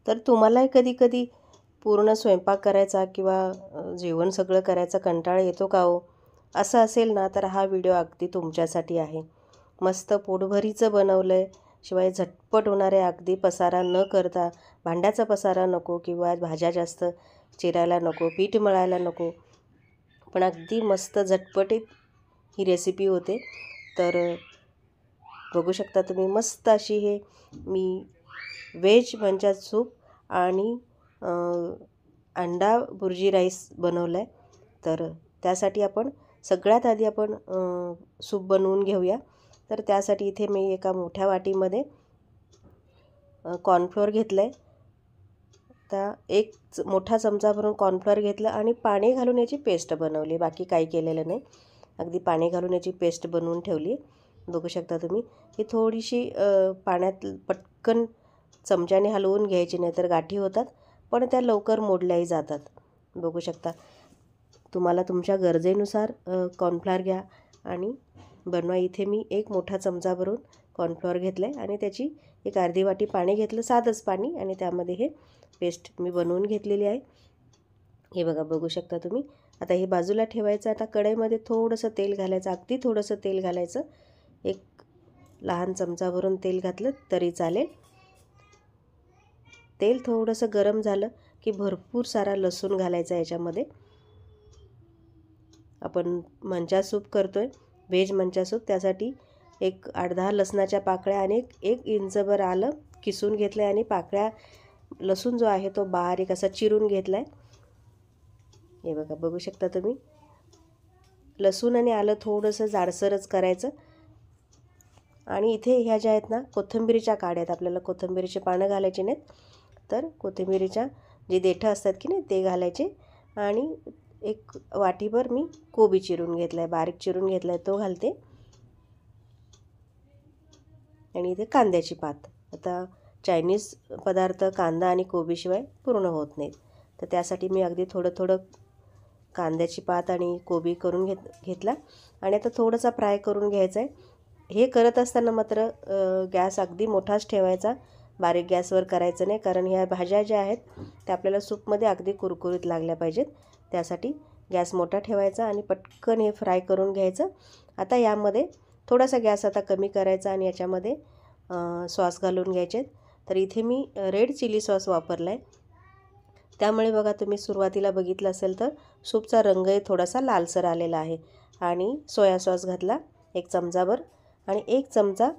तर तुम्हालाही कधी-कधी पूर्ण स्वयंपाक करायचा किंवा जेवण सगळं करायचा कंटाळा येतो का हो? असं असेल ना, तर हा व्हिडिओ अगदी तुमच्यासाठी आहे. मस्त पोटभरीचं बनवलं आहे, शिवाय झटपट होणारे, अगदी पसारा न करता, भांड्याचा पसारा नको किंवा भाज्या जास्त चिरायला नको, पीठ मळायला नको, पण अगदी मस्त झटपटीत ही रेसिपी होते. तर बघू शकता तुम्ही, मस्त अशी हे मी व्हेज मंचा सूप आणि अंडा बुर्जी राईस बनवला आहे. तर त्यासाठी आपण सगळ्यात आधी आपण सूप बनवून घेऊया. तर त्यासाठी इथे मी एका मोठ्या वाटीमध्ये कॉर्नफ्लोअर घेतलं आहे. आता एक मोठा चमचा भरून कॉर्नफ्लोअर घेतलं आणि पाणी घालून याची पेस्ट बनवली. बाकी काही केलेलं नाही, अगदी पाणी घालून याची पेस्ट बनवून ठेवली. बघू शकता तुम्ही, ही थोडीशी पाण्यात पटकन चमच्याने हलवून घ्यायची, नाही तर गाठी होतात, पण त्या लवकर मोडल्याही जातात. बघू शकता, तुम्हाला तुमच्या गरजेनुसार कॉर्नफ्लोअर घ्या आणि बनवा. इथे मी एक मोठा चमचा भरून कॉर्नफ्लोअर घेतलं आहे आणि त्याची एक अर्धी वाटी पाणी घेतलं, साधंच पाणी, आणि त्यामध्ये हे पेस्ट मी बनवून घेतलेली आहे. हे बघा, बघू शकता तुम्ही. आता हे बाजूला ठेवायचं. आता कढईमध्ये थोडंसं तेल घालायचं, अगदी थोडंसं तेल घालायचं. एक लहान चमचा भरून तेल घातलं तरी चालेल. तेल थोडंसं गरम झालं की भरपूर सारा लसूण घालायचा याच्यामध्ये. आपण मंचा सूप करतोय, व्हेज मंचा सूप, त्यासाठी एक 8-10 लसणाच्या पाकळ्या आणि एक इंचभर आलं किसून घेतलं आहे आणि पाकळ्या लसूण जो आहे तो बारीक असा चिरून घेतला आहे. हे बघा, बघू शकता तुम्ही. लसूण आणि आलं थोडंसं जाडसरच करायचं. आणि इथे ह्या ज्या आहेत ना, कोथिंबीरीच्या काड्या आहेत. आपल्याला कोथिंबीरीचे पानं घालायचे नाहीत, तर कोथिंबीरीच्या जे देठं असतात की नाही ते घालायचे. आणि एक वाटीभर मी कोबी चिरून घेतला आहे, बारीक चिरून घेतला आहे, तो घालते. आणि इथे कांद्याची पात. आता चायनीज पदार्थ कांदा आणि कोबीशिवाय पूर्ण होत नाहीत, तर त्यासाठी मी अगदी थोडं थोडं कांद्याची पात आणि कोबी करून घेतला. आणि आता थोडासा फ्राय करून घ्यायचा आहे. हे करत असताना मात्र गॅस अगदी मोठाच ठेवायचा, बारीक गॅसवर करायचं नाही, कारण ह्या भाज्या ज्या आहेत त्या आपल्याला सूपमध्ये अगदी कुरकुरीत लागल्या पाहिजेत. त्यासाठी गॅस मोठा ठेवायचा आणि पटकन हे फ्राय करून घ्यायचं. आता यामध्ये थोडासा गॅस आता कमी करायचा आणि याच्यामध्ये सॉस घालून घ्यायचे. तर इथे मी रेड चिली सॉस वापरला आहे. त्यामुळे बघा, तुम्ही सुरुवातीला बघितलं असेल तर सूपचा रंगही थोडासा लालसर आलेला आहे. आणि सोया सॉस घातला 1 चमचाभर आणि 1 चमचा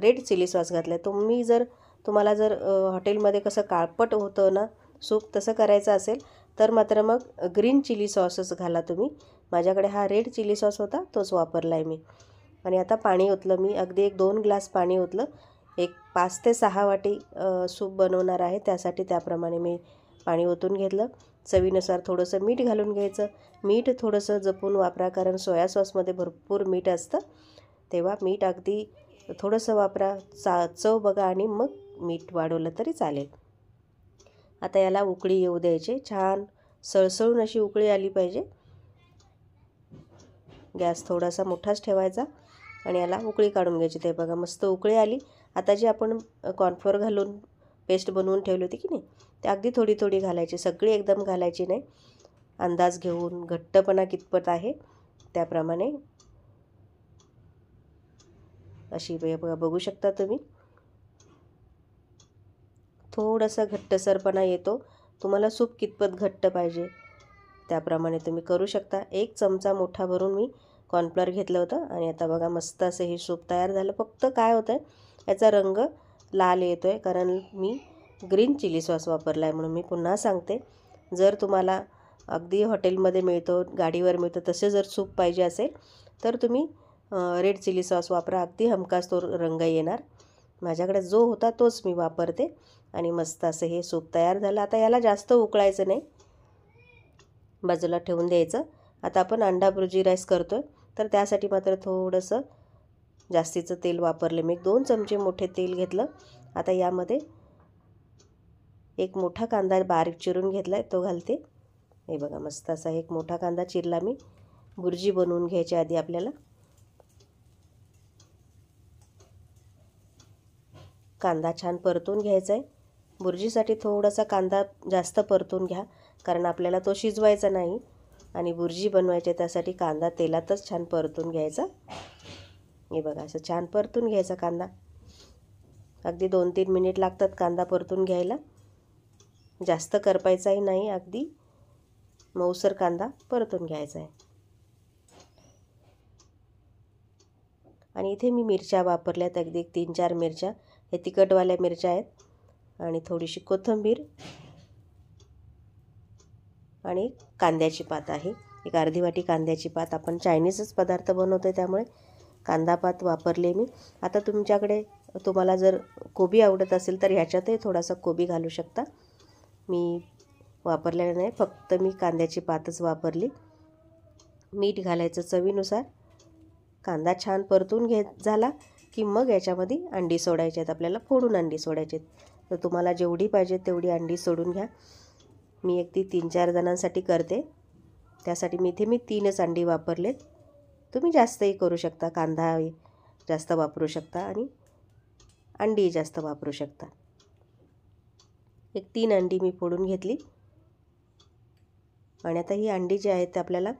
रेड चिली सॉस घातला आहे. तुम्हाला जर हॉटेलमध्ये कसं काळपट होतं ना सूप, तसं करायचं असेल तर मात्र मग ग्रीन चिली सॉसच घाला तुम्ही. माझ्याकडे हा रेड चिली सॉस होता, तोच वापरला आहे मी. आणि आता पाणी ओतलं मी, अगदी 1-2 ग्लास पाणी ओतलं. एक 5 ते 6 वाटी सूप बनवणार आहे, त्यासाठी त्याप्रमाणे मी पाणी ओतून घेतलं. चवीनुसार थोडंसं मीठ घालून घ्यायचं. मीठ थोडंसं जपून वापरा, कारण सोया सॉसमध्ये भरपूर मीठ असतं, तेव्हा मीठ अगदी थोडंसं वापरा. चव बघा आणि मग मीठ वाढवलं तरी चालेल. आता याला उकळी येऊ द्यायची, छान सळसळून अशी उकळी आली पाहिजे. गॅस थोडासा मोठाच ठेवायचा आणि याला उकळी काढून घ्यायची. ते बघा, मस्त उकळी आली. आता जी आपण कॉर्नफ्लोअर घालून पेस्ट बनवून ठेवली होती की नाही, ते अगदी थोडी थोडी घालायची, सगळी एकदम घालायची नाही. अंदाज घेऊन, घट्टपणा कितपत आहे त्याप्रमाणे अशी बघा, बघू शकता तुम्ही. थोडासा घट्टसरपणा येतो. तुम्हाला सूप कितपत घट्ट पाहिजे त्याप्रमाणे तुम्ही करू शकता. 1 चमचा मोठा भरून मी कॉर्नफ्लोअर घेतलं होतं. आणि आता बघा, मस्त असं हे सूप तयार झालं. फक्त काय होतं आहे, याचा रंग लाल येतो आहे, कारण मी ग्रीन चिली सॉस वापरला आहे. म्हणून मी पुन्हा सांगते, जर तुम्हाला अगदी हॉटेलमध्ये मिळतो, गाडीवर मिळतो, तसे जर सूप पाहिजे असेल तर तुम्ही रेड चिली सॉस वापरा, अगदी हमखास तो रंग येणार. माझ्याकडे जो होता तोच मी वापरते. आणि मस्त असं हे सूप तयार झालं. आता याला जास्त उकळायचं नाही, बाजूला ठेवून द्यायचं. आता आपण अंडा बुर्जी राईस करतो आहे, तर त्यासाठी मात्र थोडंसं जास्तीचं तेल वापरले मी. 2 चमचे मोठे तेल घेतलं. आता यामध्ये एक मोठा कांदा बारीक चिरून घेतला आहे, तो घालते. हे बघा, मस्त असा एक मोठा कांदा चिरला मी. बुर्जी बनवून घ्यायची आधी आपल्याला. कांदा छान परतून घ्यायचा आहे. बुर्जीसाठी थोडासा कांदा जास्त परतून घ्या, कारण आपल्याला तो शिजवायचा नाही आणि बुर्जी बनवायची, त्यासाठी कांदा तेलातच छान परतून घ्यायचा. हे बघा, असं छान परतून घ्यायचा कांदा. अगदी 2-3 मिनिट लागतात कांदा परतून घ्यायला. जास्त करपायचाही नाही, अगदी मऊसर कांदा परतून घ्यायचा आहे. आणि इथे मी मिरच्या वापरल्यात, अगदी 3-4 मिरच्या. हे तिखटवाल्या मिरच्या आहेत आणि थोडीशी कोथिंबीर आणि कांद्याची पात आहे. एक अर्धी वाटी कांद्याची पात. आपण चायनीजच पदार्थ बनवतो त्यामुळे कांदा पात वापरले मी. आता तुम्हाला जर कोबी आवडत असेल तर ह्याच्यातही थोडासा कोबी घालू शकता. मी वापरलेलं नाही, फक्त मी कांद्याची पातच वापरली. मीठ घालायचं चवीनुसार. कांदा छान परतून झाला की मग याच्यामध्ये अंडी सोडायची आहेत. आपल्याला फोडून अंडी सोडायची आहेत. तर तुम्हाला जेवढी पाहिजे तेवढी अंडी सोडून घ्या. मी अगदी 3-4 जणांसाठी करते, त्यासाठी मी 3च अंडी वापरलेत. तुम्ही जास्तही करू शकता, कांदा जास्त वापरू शकता आणि अंडी जास्त वापरू शकता. एक 3 अंडी मी फोडून घेतली आणि आता ही अंडी जी आहेत ते आपल्याला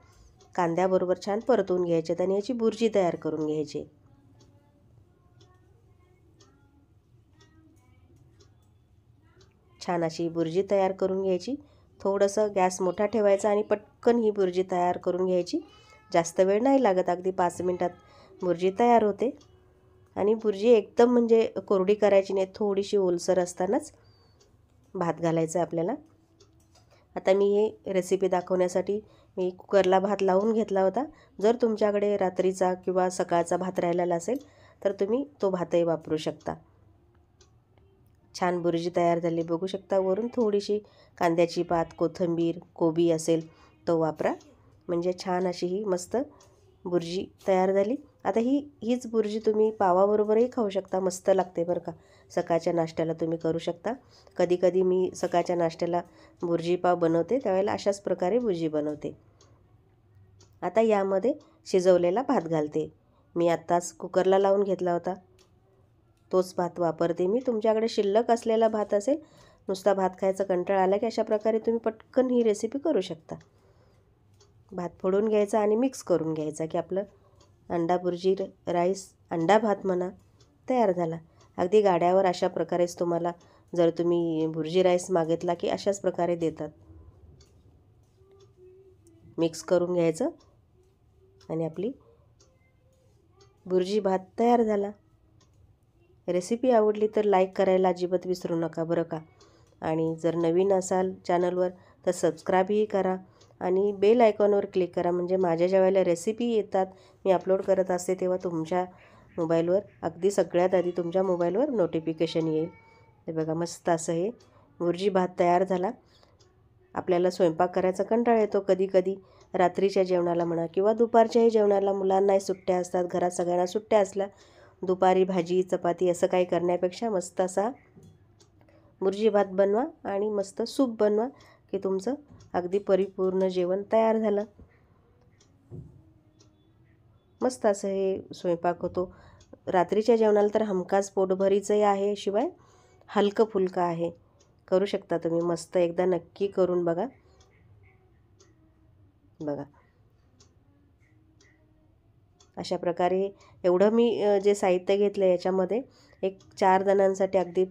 कांद्याबरोबर छान परतून घ्यायची आणि याची बुर्जी तयार करून घ्यायची. छान अशी बुर्जी तयार करून घ्यायची. थोडंसं गॅस मोठा ठेवायचा आणि पटकन ही बुर्जी तयार करून घ्यायची. जास्त वेळ नाही लागत, अगदी 5 मिनिटात बुर्जी तयार होते. आणि बुर्जी एकदम म्हणजे कोरडी करायची नाही, थोडीशी ओलसर असतानाच भात घालायचा आपल्याला. आता मी हे रेसिपी दाखवण्यासाठी मी कुकरला भात लावून घेतला होता. जर तुमच्याकडे रात्रीचा किंवा सकाळचा भात राहिलेला असेल तर तुम्ही तो भातही वापरू शकता. छान बुर्जी तयार झाली, बघू शकता. वरून थोडीशी कांद्याची पात, कोथिंबीर, कोबी असेल तो वापरा, म्हणजे छान अशी ही मस्त बुर्जी तयार झाली. आता हीच बुर्जी तुम्ही पावाबरोबरही खाऊ शकता, मस्त लागते बरं का. सकाळच्या नाश्त्याला तुम्ही करू शकता. कधी मी सकाळच्या नाश्त्याला बुर्जी पाव बनवते, त्यावेळेला अशाच प्रकारे बुर्जी बनवते. आता यामध्ये शिजवलेला भात घालते. मी आत्ताच कुकरला लावून घेतला होता, तोच भात वापरते मी. तुमच्याकडे शिल्लक असलेला भात असेल, नुसता भात खायचा कंटाळा आला की अशा प्रकारे तुम्ही पटकन ही रेसिपी करू शकता. भात फोडून घ्यायचा आणि मिक्स करून घ्यायचा की आपलं अंडा बुर्जी राईस, अंडा भात म्हणा, तयार झाला. अगदी गाड्यावर अशा प्रकारेच तुम्हाला जर तुम्ही बुर्जी राईस मागितला की अशाच प्रकारे देतात. मिक्स करून घ्यायचं आणि आपली बुर्जी भात तयार झाला. रेसिपी आवडली तर लाईक करायला अजिबात विसरू नका बरं का. आणि जर नवीन असाल चॅनलवर तर सबस्क्राईबही करा आणि बेल आयकॉनवर क्लिक करा, म्हणजे माझ्या ज्या वेळेला रेसिपी येतात, मी अपलोड करत असते, तेव्हा तुमच्या मोबाईलवर अगदी सगळ्यात आधी तुमच्या मोबाईलवर नोटिफिकेशन येईल. हे बघा, मस्त असं हे बुर्जी भात तयार झाला. आपल्याला स्वयंपाक करायचा कंटाळा येतो कधी रात्रीच्या जेवणाला म्हणा किंवा दुपारच्याही जेवणाला. मुलांनाही सुट्ट्या असतात, घरात सगळ्यांना सुट्ट्या असल्या, दुपारी भाजी चपाती असं काही करण्यापेक्षा मस्त असा बुर्जी भात बनवा आणि मस्त सूप बनवा की तुमचं अगदी परिपूर्ण जेवण तयार झालं. मस्त असं हे स्वयंपाक होतो. रात्रीच्या जेवणाला तर हमखास पोटभरीचंही आहे, शिवाय हलकं फुलकं आहे. करू शकता तुम्ही, मस्त एकदा नक्की करून बघा. अशा प्रकारे एवढं मी जे साहित्य घेतलं याच्यामध्ये एक 4 जणांसाठी अगदी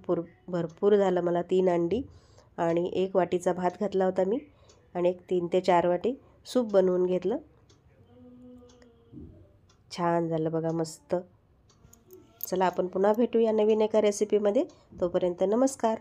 भरपूर झालं मला. 3 अंडी आणि 1 वाटीचा भात घातला होता मी आणि एक 3 ते 4 वाटी सूप बनवून घेतलं. छान झालं बघा, मस्त. चला आपण पुन्हा भेटूया नवीन एका रेसिपीमध्ये. तोपर्यंत नमस्कार.